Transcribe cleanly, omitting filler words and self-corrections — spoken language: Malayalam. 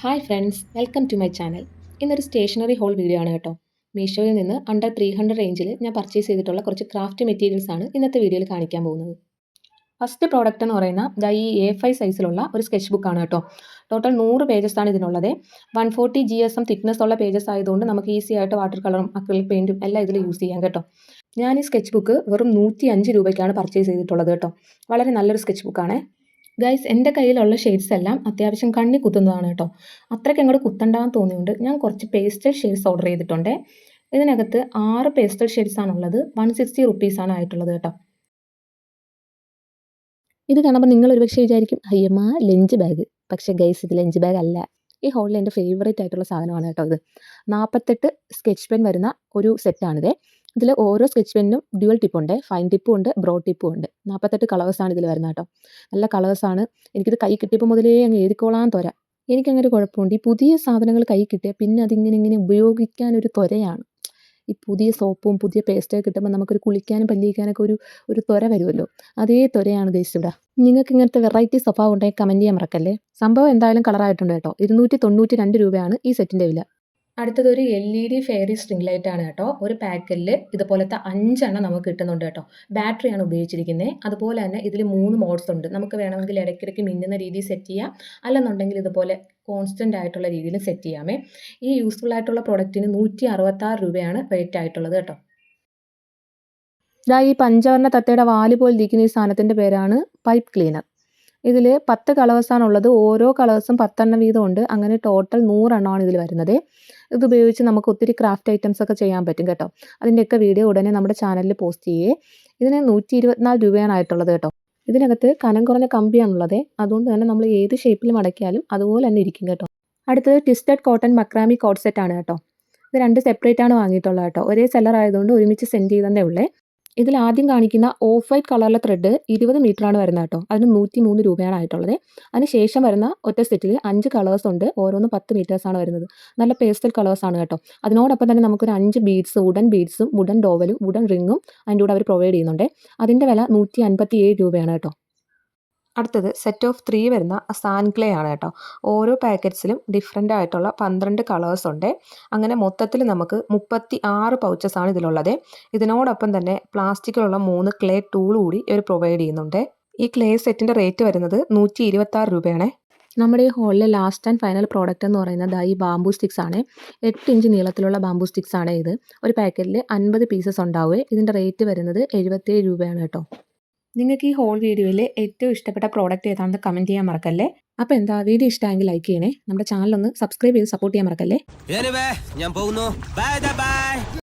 Hi friends, welcome to my channel. ഇന്നൊരു സ്റ്റേഷനറി ഹോൾ വീഡിയോ ആണ് കേട്ടോ. മീഷോയിൽ നിന്ന് അണ്ടർ 300 റേഞ്ചിൽ ഞാൻ പർച്ചേസ് ചെയ്തിട്ടുള്ള കുറച്ച് ക്രാഫ്റ്റ് മെറ്റീരിയൽസ് ആണ് ഇന്നത്തെ വീഡിയോയിൽ കാണിക്കാൻ പോകുന്നത്. ഫസ്റ്റ് പ്രോഡക്റ്റ് എന്ന് പറയുന്ന ഈ A5 സൈസിലുള്ള ഒരു സ്കെച്ച് ബുക്കാണ് കേട്ടോ. ടോട്ടൽ 100 പേജസ് ആണ് ഇതിനുള്ളത്. 140 GSM തിക്നെസ് ഉള്ള പേജസ് ആയതുകൊണ്ട് നമുക്ക് ഈസി ആയിട്ട് വാട്ടർ കളറും അക്രിലിക് പെയിൻറ്റും എല്ലാം ഇതിൽ യൂസ് ചെയ്യാം കേട്ടോ. ഞാൻ ഈ സ്കെച്ച് ബുക്ക് വെറും 105 രൂപയ്ക്കാണ് പർച്ചേസ് ചെയ്തിട്ടുള്ളത് കേട്ടോ. വളരെ നല്ലൊരു സ്കെച്ച് ബുക്കാണ്. ഗൈസ്, എൻ്റെ കയ്യിലുള്ള ഷെയ്ഡ്സ് എല്ലാം അത്യാവശ്യം കണ്ണി കുത്തുന്നതാണ് കേട്ടോ. അത്രയ്ക്ക് അങ്ങോട്ട് കുത്തണ്ടാന്ന് തോന്നിയുണ്ട് ഞാൻ കുറച്ച് പേസ്റ്റൽ ഷെയ്ഡ്സ് ഓർഡർ ചെയ്തിട്ടുണ്ട്. ഇതിനകത്ത് 6 പേസ്റ്റൽ ഷെയ്ഡ്സ് ആണുള്ളത്. 160 റുപ്പീസാണ് ആയിട്ടുള്ളത് കേട്ടോ. ഇത് കാണുമ്പോൾ നിങ്ങൾ ഒരുപക്ഷെ വിചാരിക്കും അയ്യമ്മ ലഞ്ച് ബാഗ്. പക്ഷേ ഗൈസ്, ഇത് ലഞ്ച് ബാഗ് അല്ല. ഈ ഹോളിൽ എൻ്റെ ഫേവറേറ്റ് ആയിട്ടുള്ള സാധനമാണ് കേട്ടോ ഇത്. 48 സ്കെച്ച് പെൻ വരുന്ന ഒരു സെറ്റാണിത്. ഇതിൽ ഓരോ സ്കെച്ച് പെന്നിനും ഡ്യുവൽ ടിപ്പുണ്ട്, ഫൈൻ ടിപ്പും ഉണ്ട്, ബ്രോഡ് ടിപ്പും ഉണ്ട്. 48 കളേഴ്സാണ് ഇതിൽ വരുന്നത് കേട്ടോ. നല്ല കളേഴ്സാണ്. എനിക്കിത് കൈ കിട്ടിയപ്പോൾ മുതലേ അങ്ങ് എഴുതിക്കോളാൻ ത്വര. എനിക്കങ്ങനെ ഒരു കുഴപ്പമുണ്ട്. ഈ പുതിയ സാധനങ്ങൾ കൈ കിട്ടിയാൽ പിന്നെ അതിങ്ങനെ ഉപയോഗിക്കാനൊരു ത്വരയാണ്. ഈ പുതിയ സോപ്പും പുതിയ പേസ്റ്റൊക്കെ കിട്ടുമ്പോൾ നമുക്കൊരു കുളിക്കാനും പല്ലിക്കാനൊക്കെ ഒരു ത്വര വരുമല്ലോ. അതേ ത്വരയാണ് ഉദ്ദേശിച്ചിവിടെ. നിങ്ങൾക്ക് ഇങ്ങനത്തെ വെറൈറ്റി സ്വഭാവം ഉണ്ടെങ്കിൽ കമൻറ്റ് ചെയ്യാൻ മറക്കല്ലേ. സംഭവം എന്തായാലും കളറായിട്ടുണ്ട് കേട്ടോ. 292 രൂപയാണ് ഈ സെറ്റിൻ്റെ വില. അടുത്തത് ഒരു LED ഫെയറി സ്ട്രിംഗ് ലൈറ്റ് ആണ് കേട്ടോ. ഒരു പാക്കറ്റിൽ ഇതുപോലത്തെ 5 എണ്ണം നമുക്ക് കിട്ടുന്നുണ്ട് കേട്ടോ. ബാറ്ററിയാണ് ഉപയോഗിച്ചിരിക്കുന്നത്. അതുപോലെ തന്നെ ഇതിൽ 3 മോഡ്സ് ഉണ്ട്. നമുക്ക് വേണമെങ്കിൽ ഇടയ്ക്കിടയ്ക്ക് മിന്നുന്ന രീതിയിൽ സെറ്റ് ചെയ്യാം, അല്ലെന്നുണ്ടെങ്കിൽ ഇതുപോലെ കോൺസ്റ്റൻ്റ് ആയിട്ടുള്ള രീതിയിൽ സെറ്റ് ചെയ്യാമേ. ഈ യൂസ്ഫുൾ ആയിട്ടുള്ള പ്രൊഡക്റ്റിന് 166 രൂപയാണ് റേറ്റ് ആയിട്ടുള്ളത് കേട്ടോ. ഈ പഞ്ചവർണ്ണ തത്തയുടെ വാല് പോലെ ഇരിക്കുന്ന ഈ സാധനത്തിൻ്റെ പേരാണ് പൈപ്പ് ക്ലീനർ. ഇതിൽ 10 കളേഴ്സാണുള്ളത്. ഓരോ കളേഴ്സും 10 എണ്ണം വീതം ഉണ്ട്. അങ്ങനെ ടോട്ടൽ 100 എണ്ണമാണ് ഇതിൽ വരുന്നത്. ഇതുപയോഗിച്ച് നമുക്ക് ഒത്തിരി ക്രാഫ്റ്റ് ഐറ്റംസ് ഒക്കെ ചെയ്യാൻ പറ്റും കേട്ടോ. അതിൻ്റെയൊക്കെ വീഡിയോ ഉടനെ നമ്മുടെ ചാനലിൽ പോസ്റ്റ് ചെയ്യേ. ഇതിന് 124 രൂപയാണ് ആയിട്ടുള്ളത് കേട്ടോ. ഇതിനകത്ത് കനം കുറഞ്ഞ കമ്പിയാണുള്ളത്. അതുകൊണ്ട് തന്നെ നമ്മൾ ഏത് ഷേപ്പിൽ മടക്കിയാലും അതുപോലെ തന്നെ ഇരിക്കും കേട്ടോ. അടുത്തത് ട്വിസ്റ്റഡ് കോട്ടൺ മക്രാമി കോഡ് സെറ്റ് ആണ് കേട്ടോ. ഇത് 2 സെപ്പറേറ്റ് ആണ് വാങ്ങിയിട്ടുള്ളത് കേട്ടോ. ഒരേ സെല്ലർ ആയതുകൊണ്ട് ഒരുമിച്ച് സെൻഡ് ചെയ്തതേ ഉള്ളേ. ഇതിൽ ആദ്യം കാണിക്കുന്ന ഓഫ് വൈറ്റ് കളറിലെ ത്രെഡ് 20 മീറ്ററാണ് വരുന്നത് കേട്ടോ. അതിന് 103 രൂപയാണ് ആയിട്ടുള്ളത്. അതിന് ശേഷം വരുന്ന ഒറ്റ സെറ്റിൽ 5 കളേഴ്സ് ഉണ്ട്. ഓരോന്ന് 10 മീറ്റേഴ്സാണ് വരുന്നത്. നല്ല പേസ്റ്റൽ കളേഴ്സാണ് കേട്ടോ. അതിനോടൊപ്പം തന്നെ നമുക്കൊരു 5 ബീഡ്സ്, വുഡൻ ബീഡ്സും വുഡൻ ഡോവലും വുഡൻ റിങ്ങും അതിൻ്റെ കൂടെ അവർ പ്രൊവൈഡ് ചെയ്യുന്നുണ്ട്. അതിൻ്റെ വില 157 രൂപയാണ് കേട്ടോ. അടുത്തത് സെറ്റ് ഓഫ് 3 വരുന്ന സാൻഡ് ക്ലേ ആണ് കേട്ടോ. ഓരോ പാക്കറ്റ്സിലും ഡിഫറെൻ്റ് ആയിട്ടുള്ള 12 കളേഴ്സ് ഉണ്ട്. അങ്ങനെ മൊത്തത്തിൽ നമുക്ക് 36 പൗച്ചസ് ആണ് ഇതിലുള്ളത്. ഇതിനോടൊപ്പം തന്നെ പ്ലാസ്റ്റിക്കിലുള്ള 3 ക്ലേ ടൂൾ കൂടി ഇവർ പ്രൊവൈഡ് ചെയ്യുന്നുണ്ട്. ഈ ക്ലേ സെറ്റിൻ്റെ റേറ്റ് വരുന്നത് 126 രൂപയാണ്. നമ്മുടെ ഈ ഹോളിലെ ലാസ്റ്റ് ആൻഡ് ഫൈനൽ പ്രോഡക്റ്റ് എന്ന് പറയുന്നത് ഈ ബാംബൂ സ്റ്റിക്സ് ആണ്. 8 ഇഞ്ച് നീളത്തിലുള്ള ബാംബൂ സ്റ്റിക്സ് ആണ് ഇത്. ഒരു പാക്കറ്റിൽ 50 പീസസ് ഉണ്ടാവുക. ഇതിൻ്റെ റേറ്റ് വരുന്നത് 77 രൂപയാണ് കേട്ടോ. നിങ്ങൾക്ക് ഈ ഹോൾ വീഡിയോയിൽ ഏറ്റവും ഇഷ്ടപ്പെട്ട പ്രോഡക്റ്റ് ഏതാണെന്ന് കമൻറ്റ് ചെയ്യാൻ മറക്കല്ലേ. അപ്പോൾ എന്താ, വീഡിയോ ഇഷ്ടമെങ്കിൽ ലൈക്ക് ചെയ്യണേ. നമ്മുടെ ചാനൽ ഒന്ന് സബ്സ്ക്രൈബ് ചെയ്ത് സപ്പോർട്ട് ചെയ്യാൻ മറക്കല്ലേ. ഞാൻ പോകുന്നു. Bye bye.